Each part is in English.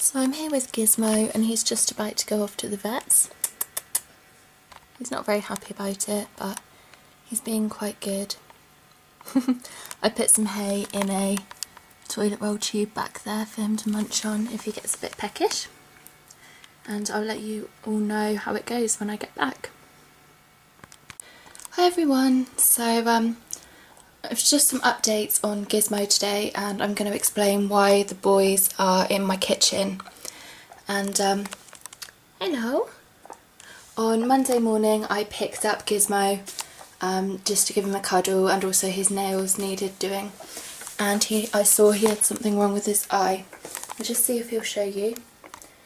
So I'm here with Gizmo and he's just about to go off to the vets. He's not very happy about it, but he's being quite good. I put some hay in a toilet roll tube back there for him to munch on if he gets a bit peckish. And I'll let you all know how it goes when I get back. Hi everyone, so it's just some updates on Gizmo today, and I'm going to explain why the boys are in my kitchen. And hello! On Monday morning I picked up Gizmo just to give him a cuddle, and also his nails needed doing. And I saw he had something wrong with his eye. I'll just see if he'll show you.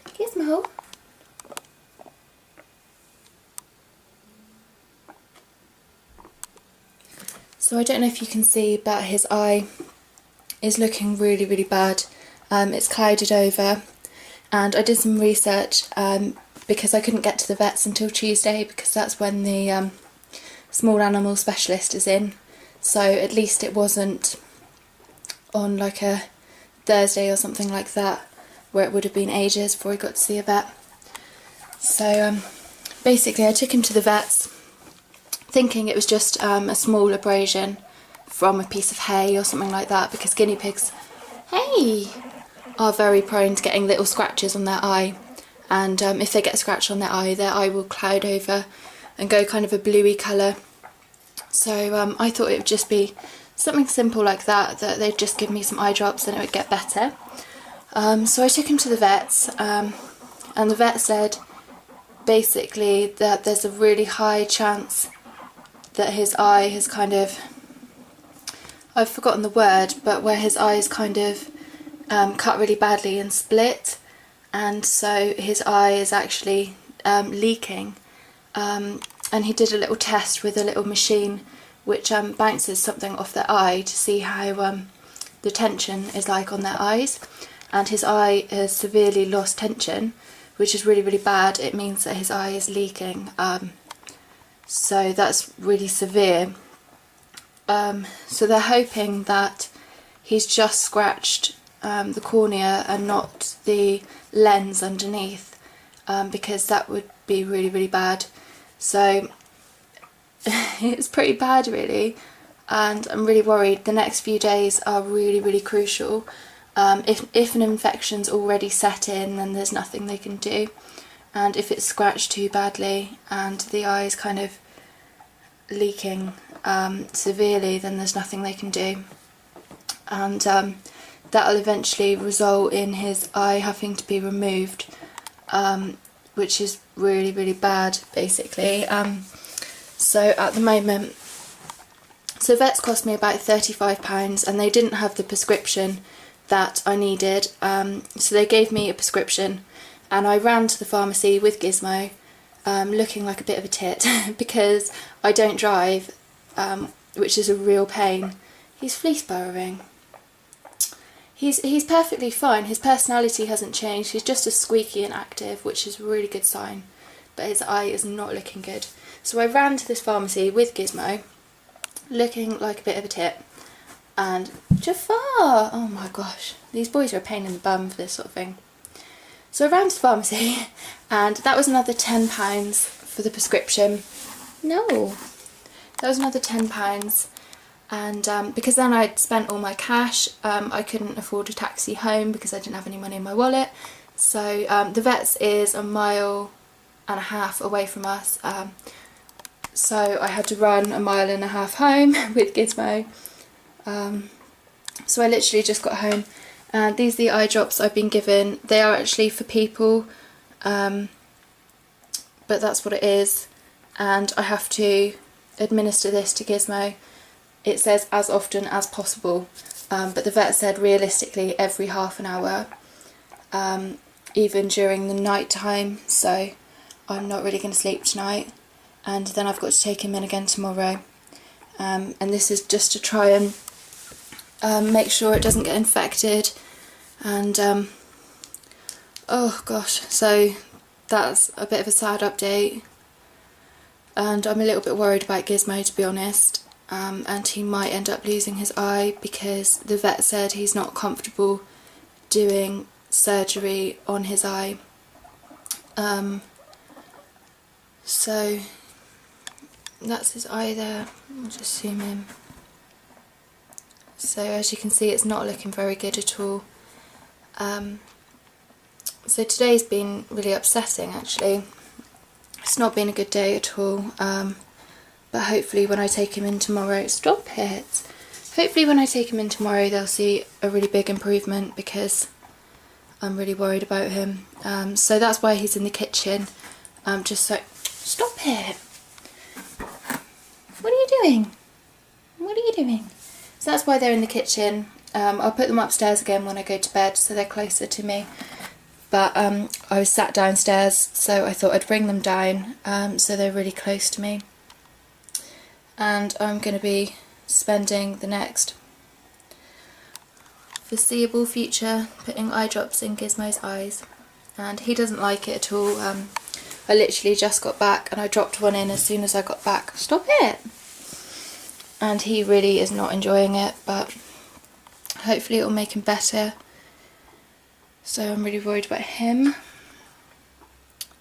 Gizmo! So I don't know if you can see, but his eye is looking really, really bad. It's clouded over, and I did some research because I couldn't get to the vets until Tuesday because that's when the small animal specialist is in. So at least it wasn't on like a Thursday or something like that, where it would have been ages before I got to see a vet. So basically I took him to the vets thinking it was just a small abrasion from a piece of hay or something like that, because guinea pigs, hey, are very prone to getting little scratches on their eye, and if they get a scratch on their eye will cloud over and go kind of a bluey colour. So I thought it would just be something simple like that they'd just give me some eye drops and it would get better. So I took him to the vets, and the vet said basically that there's a really high chance that his eye has kind of, I've forgotten the word, but where his eye is kind of cut really badly and split, and so his eye is actually leaking. And he did a little test with a little machine which bounces something off their eye to see how the tension is like on their eyes, and his eye has severely lost tension, which is really, really bad. It means that his eye is leaking. So that's really severe. So they're hoping that he's just scratched the cornea and not the lens underneath, because that would be really, really bad. So it's pretty bad really, and I'm really worried. The next few days are really, really crucial. If an infection's already set in, then there's nothing they can do. And if it's scratched too badly and the eye is kind of leaking severely, then there's nothing they can do. And that'll eventually result in his eye having to be removed, which is really, really bad basically. So at the moment, so vets cost me about £35, and they didn't have the prescription that I needed, so they gave me a prescription, and I ran to the pharmacy with Gizmo, looking like a bit of a tit because I don't drive, which is a real pain. He's fleece burrowing. He's perfectly fine. His personality hasn't changed. He's just as squeaky and active, which is a really good sign, but his eye is not looking good. So I ran to this pharmacy with Gizmo, looking like a bit of a tit, and Jafar! Oh my gosh, these boys are a pain in the bum for this sort of thing. So I ran to the pharmacy, and that was another £10 for the prescription. No, that was another £10, and because then I'd spent all my cash, I couldn't afford a taxi home because I didn't have any money in my wallet. So the vets is 1.5 miles away from us, so I had to run 1.5 miles home with Gizmo. So I literally just got home. And these are the eye drops I've been given. They are actually for people, but that's what it is. And I have to administer this to Gizmo. It says as often as possible, but the vet said realistically every half an hour, even during the night time. So I'm not really going to sleep tonight, and then I've got to take him in again tomorrow. And this is just to try and make sure it doesn't get infected, and oh gosh, so that's a bit of a sad update, and I'm a little bit worried about Gizmo, to be honest, and he might end up losing his eye because the vet said he's not comfortable doing surgery on his eye. So that's his eye there. I'll just zoom in. So as you can see, it's not looking very good at all. So today's been really upsetting actually. It's not been a good day at all, but hopefully when I take him in tomorrow, stop it! Hopefully when I take him in tomorrow they'll see a really big improvement, because I'm really worried about him. So that's why he's in the kitchen, just so... Stop it! What are you doing? What are you doing? So that's why they're in the kitchen. I'll put them upstairs again when I go to bed, so they're closer to me. But I was sat downstairs, so I thought I'd bring them down, so they're really close to me. And I'm going to be spending the next foreseeable future putting eye drops in Gizmo's eyes. And he doesn't like it at all. I literally just got back and I dropped one in as soon as I got back. Stop it! And he really is not enjoying it, but hopefully it will make him better. So I'm really worried about him.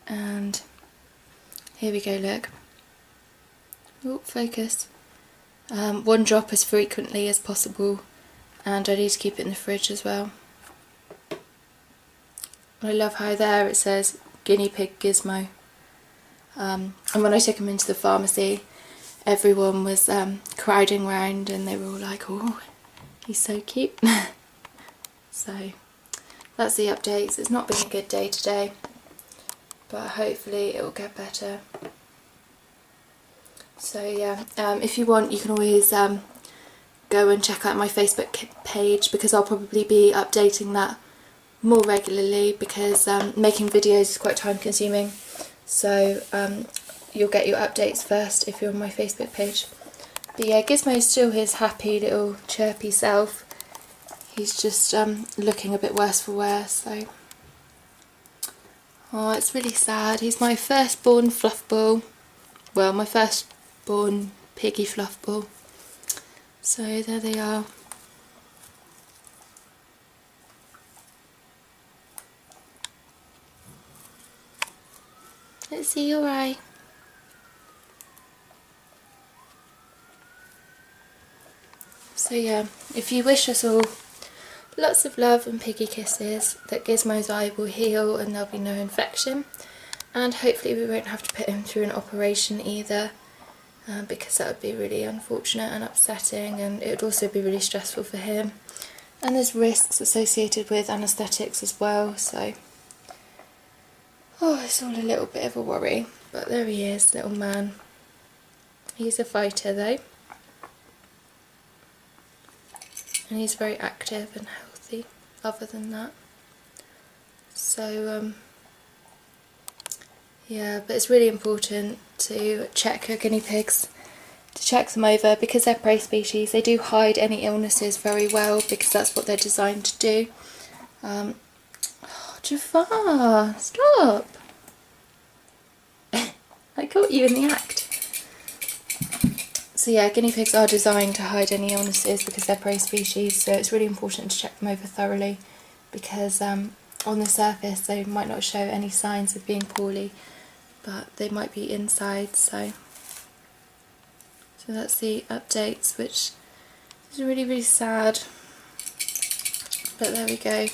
And here we go, look. Oh, focus. One drop as frequently as possible, and I need to keep it in the fridge as well. I love how there it says guinea pig Gizmo. And when I took him into the pharmacy, everyone was crowding round and they were all like, oh, he's so cute. So that's the updates. It's not been a good day today, but hopefully it will get better. So yeah, if you want, you can always go and check out my Facebook page, because I'll probably be updating that more regularly, because making videos is quite time consuming. So you'll get your updates first if you're on my Facebook page. But yeah, Gizmo's still his happy little chirpy self. He's just looking a bit worse for wear, so... Oh, it's really sad. He's my firstborn fluff ball. Well, my firstborn piggy fluff ball. So there they are. Let's see your eye. So yeah, if you wish us all lots of love and piggy kisses, that Gizmo's eye will heal and there'll be no infection, and hopefully we won't have to put him through an operation either, because that would be really unfortunate and upsetting, and it would also be really stressful for him, and there's risks associated with anaesthetics as well, so it's all a little bit of a worry. But there he is, little man. He's a fighter though. And he's very active and healthy other than that. So yeah, but it's really important to check your guinea pigs, to check them over, because they're prey species. They do hide any illnesses very well, because that's what they're designed to do. Oh, Jafar, stop! I caught you in the act. So yeah, guinea pigs are designed to hide any illnesses because they're prey species, so it's really important to check them over thoroughly, because on the surface they might not show any signs of being poorly, but they might be inside. So that's the updates, which is really, really sad, but there we go.